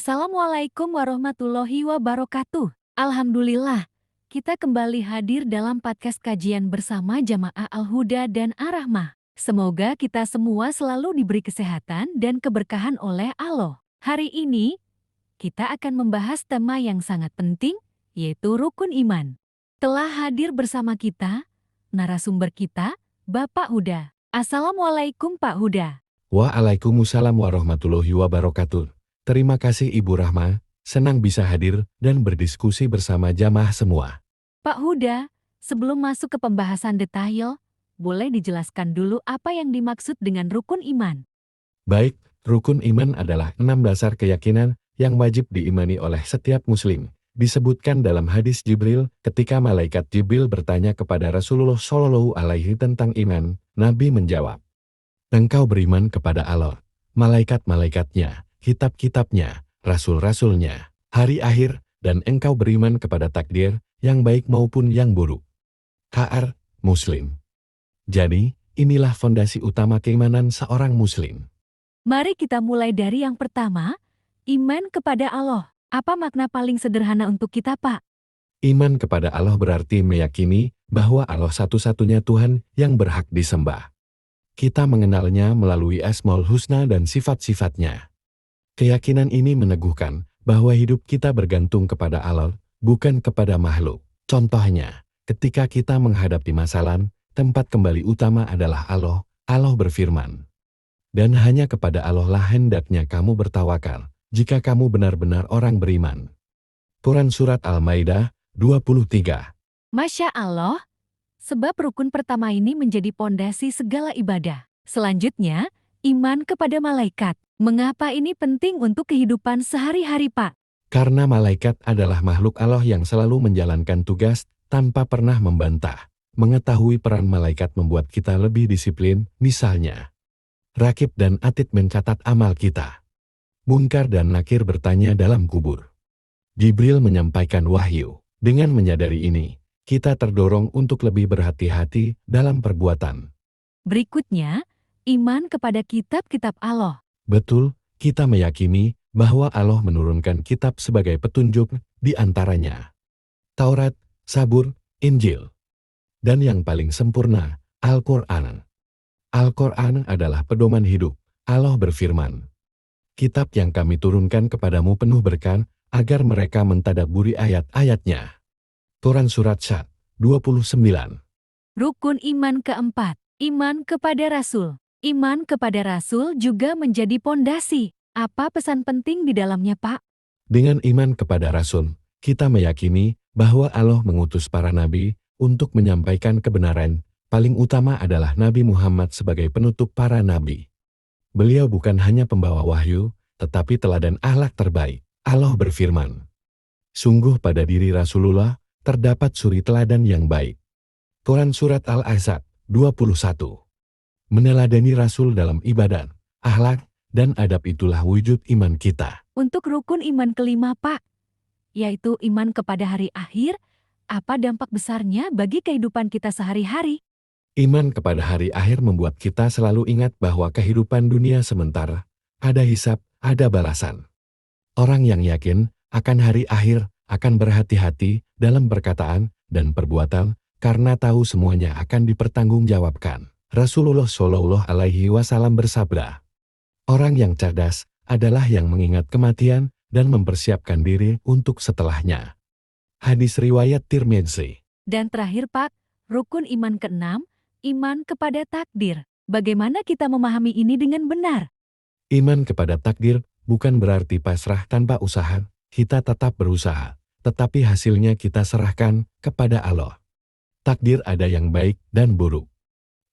Assalamualaikum warahmatullahi wabarakatuh. Alhamdulillah, kita kembali hadir dalam podcast kajian bersama Jamaah Al-Huda dan Ar-Rahmah. Semoga kita semua selalu diberi kesehatan dan keberkahan oleh Allah. Hari ini, kita akan membahas tema yang sangat penting, yaitu rukun iman. Telah hadir bersama kita, narasumber kita, Bapak Huda. Assalamualaikum Pak Huda. Waalaikumsalam warahmatullahi wabarakatuh. Terima kasih Ibu Rahma, senang bisa hadir dan berdiskusi bersama jamaah semua. Pak Huda, sebelum masuk ke pembahasan detail, boleh dijelaskan dulu apa yang dimaksud dengan rukun iman? Baik, rukun iman adalah 6 dasar keyakinan yang wajib diimani oleh setiap muslim. Disebutkan dalam hadis Jibril, ketika malaikat Jibril bertanya kepada Rasulullah SAW tentang iman, Nabi menjawab, "Engkau beriman kepada Allah, malaikat-malaikatnya, kitab-kitabnya, rasul-rasulnya, hari akhir, dan engkau beriman kepada takdir, yang baik maupun yang buruk." KR Muslim. Jadi, inilah fondasi utama keimanan seorang muslim. Mari kita mulai dari yang pertama, iman kepada Allah. Apa makna paling sederhana untuk kita, Pak? Iman kepada Allah berarti meyakini bahwa Allah satu-satunya Tuhan yang berhak disembah. Kita mengenalnya melalui Asmaul Husna dan sifat-sifatnya. Keyakinan ini meneguhkan bahwa hidup kita bergantung kepada Allah, bukan kepada makhluk. Contohnya, ketika kita menghadapi masalah, tempat kembali utama adalah Allah. Allah berfirman, "Dan hanya kepada Allah lah hendaknya kamu bertawakal, jika kamu benar-benar orang beriman." Quran Surat Al-Maidah 23. Masya Allah, sebab rukun pertama ini menjadi pondasi segala ibadah. Selanjutnya, iman kepada malaikat. Mengapa ini penting untuk kehidupan sehari-hari, Pak? Karena malaikat adalah makhluk Allah yang selalu menjalankan tugas tanpa pernah membantah. Mengetahui peran malaikat membuat kita lebih disiplin, misalnya, Rakib dan Atid mencatat amal kita. Munkar dan Nakir bertanya dalam kubur. Jibril menyampaikan wahyu. Dengan menyadari ini, kita terdorong untuk lebih berhati-hati dalam perbuatan. Berikutnya, iman kepada kitab-kitab Allah. Betul, kita meyakini bahwa Allah menurunkan kitab sebagai petunjuk, di antaranya Taurat, Zabur, Injil, dan yang paling sempurna, Al-Quran. Al-Quran adalah pedoman hidup. Allah berfirman, "Kitab yang kami turunkan kepadamu penuh berkah, agar mereka mentadabburi ayat-ayatnya." Quran Surat Syad 29. Rukun iman keempat, iman kepada Rasul. Iman kepada Rasul juga menjadi pondasi. Apa pesan penting di dalamnya, Pak? Dengan iman kepada Rasul, kita meyakini bahwa Allah mengutus para nabi untuk menyampaikan kebenaran. Paling utama adalah Nabi Muhammad sebagai penutup para nabi. Beliau bukan hanya pembawa wahyu, tetapi teladan akhlak terbaik. Allah berfirman, "Sungguh pada diri Rasulullah terdapat suri teladan yang baik." Quran Surat Al-Ahzab 21. Meneladani Rasul dalam ibadat, akhlak, dan adab itulah wujud iman kita. Untuk rukun iman kelima, Pak, yaitu iman kepada hari akhir, apa dampak besarnya bagi kehidupan kita sehari-hari? Iman kepada hari akhir membuat kita selalu ingat bahwa kehidupan dunia sementara, ada hisab, ada balasan. Orang yang yakin akan hari akhir akan berhati-hati dalam perkataan dan perbuatan karena tahu semuanya akan dipertanggungjawabkan. Rasulullah Shallallahu Alaihi Wasallam bersabda, "Orang yang cerdas adalah yang mengingat kematian dan mempersiapkan diri untuk setelahnya." Hadis riwayat Tirmidzi. Dan terakhir, Pak, rukun iman keenam, iman kepada takdir. Bagaimana kita memahami ini dengan benar? Iman kepada takdir bukan berarti pasrah tanpa usaha. Kita tetap berusaha, tetapi hasilnya kita serahkan kepada Allah. Takdir ada yang baik dan buruk.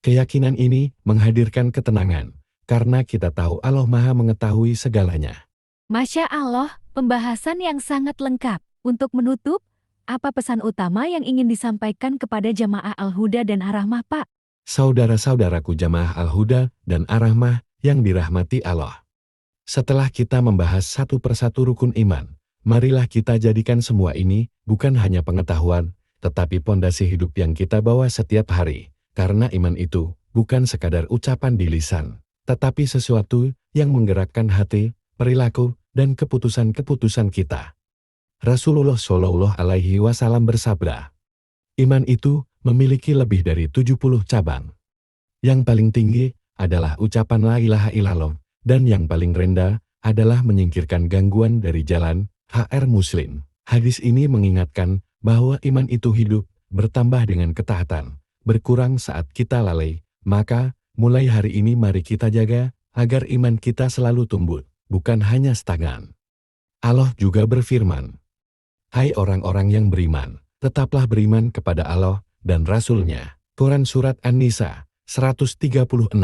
Keyakinan ini menghadirkan ketenangan, karena kita tahu Allah Maha mengetahui segalanya. Masya Allah, pembahasan yang sangat lengkap. Untuk menutup, apa pesan utama yang ingin disampaikan kepada jamaah Al-Huda dan Ar-Rahmah, Pak? Saudara-saudaraku jamaah Al-Huda dan Ar-Rahmah yang dirahmati Allah. Setelah kita membahas satu persatu rukun iman, marilah kita jadikan semua ini bukan hanya pengetahuan, tetapi pondasi hidup yang kita bawa setiap hari. Karena iman itu bukan sekadar ucapan di lisan, tetapi sesuatu yang menggerakkan hati, perilaku, dan keputusan-keputusan kita. Rasulullah Shallallahu Alaihi Wasallam bersabda, iman itu memiliki lebih dari 70 cabang. Yang paling tinggi adalah ucapan la ilaha illallah, dan yang paling rendah adalah menyingkirkan gangguan dari jalan. HR Muslim. Hadis ini mengingatkan bahwa iman itu hidup, bertambah dengan ketaatan, berkurang saat kita lalai. Maka, mulai hari ini mari kita jaga agar iman kita selalu tumbuh, bukan hanya stagnan. Allah juga berfirman, hai orang-orang yang beriman, tetaplah beriman kepada Allah dan Rasul-Nya. Quran Surat An-Nisa 136.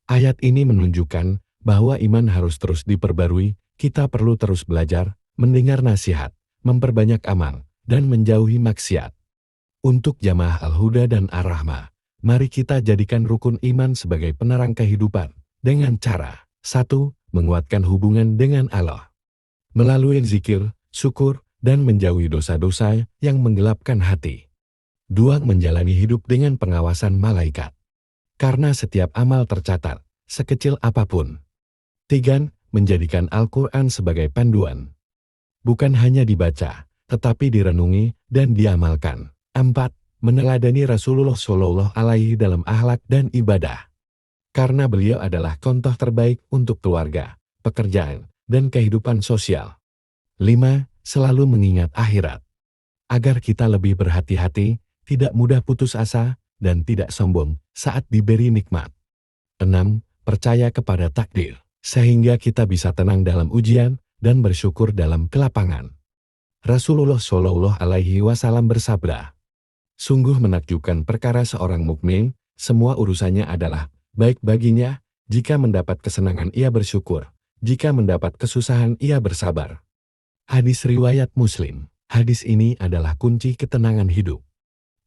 Ayat ini menunjukkan bahwa iman harus terus diperbarui, kita perlu terus belajar, mendengar nasihat, memperbanyak amal, dan menjauhi maksiat. Untuk jamaah Al-Huda dan Ar-Rahmah, mari kita jadikan rukun iman sebagai penerang kehidupan, dengan cara 1. Menguatkan hubungan dengan Allah melalui zikir, syukur, dan menjauhi dosa-dosa yang menggelapkan hati. 2. Menjalani hidup dengan pengawasan malaikat. Karena setiap amal tercatat, sekecil apapun. 3. Menjadikan Al-Quran sebagai panduan. Bukan hanya dibaca, tetapi direnungi dan diamalkan. 4. Meneladani Rasulullah Shallallahu Alaihi dalam akhlak dan ibadah. Karena beliau adalah contoh terbaik untuk keluarga, pekerjaan, dan kehidupan sosial. 5. Selalu mengingat akhirat. Agar kita lebih berhati-hati, tidak mudah putus asa, dan tidak sombong saat diberi nikmat. 6. Percaya kepada takdir, sehingga kita bisa tenang dalam ujian dan bersyukur dalam kelapangan. Rasulullah Shallallahu Alaihi Wasallam bersabda, sungguh menakjubkan perkara seorang mukmin, semua urusannya adalah baik baginya, jika mendapat kesenangan ia bersyukur, jika mendapat kesusahan ia bersabar. Hadis riwayat Muslim. Hadis ini adalah kunci ketenangan hidup.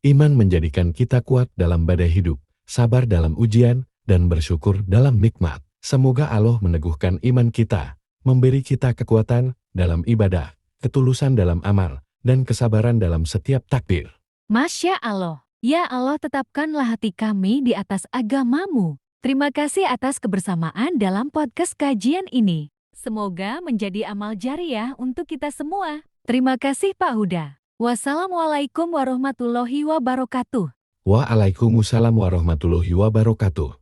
Iman menjadikan kita kuat dalam badai hidup, sabar dalam ujian, dan bersyukur dalam nikmat. Semoga Allah meneguhkan iman kita, memberi kita kekuatan dalam ibadah, ketulusan dalam amal, dan kesabaran dalam setiap takdir. Masya Allah. Ya Allah, tetapkanlah hati kami di atas agamamu. Terima kasih atas kebersamaan dalam podcast kajian ini. Semoga menjadi amal jariah untuk kita semua. Terima kasih Pak Huda. Wassalamualaikum warahmatullahi wabarakatuh. Waalaikumsalam warahmatullahi wabarakatuh.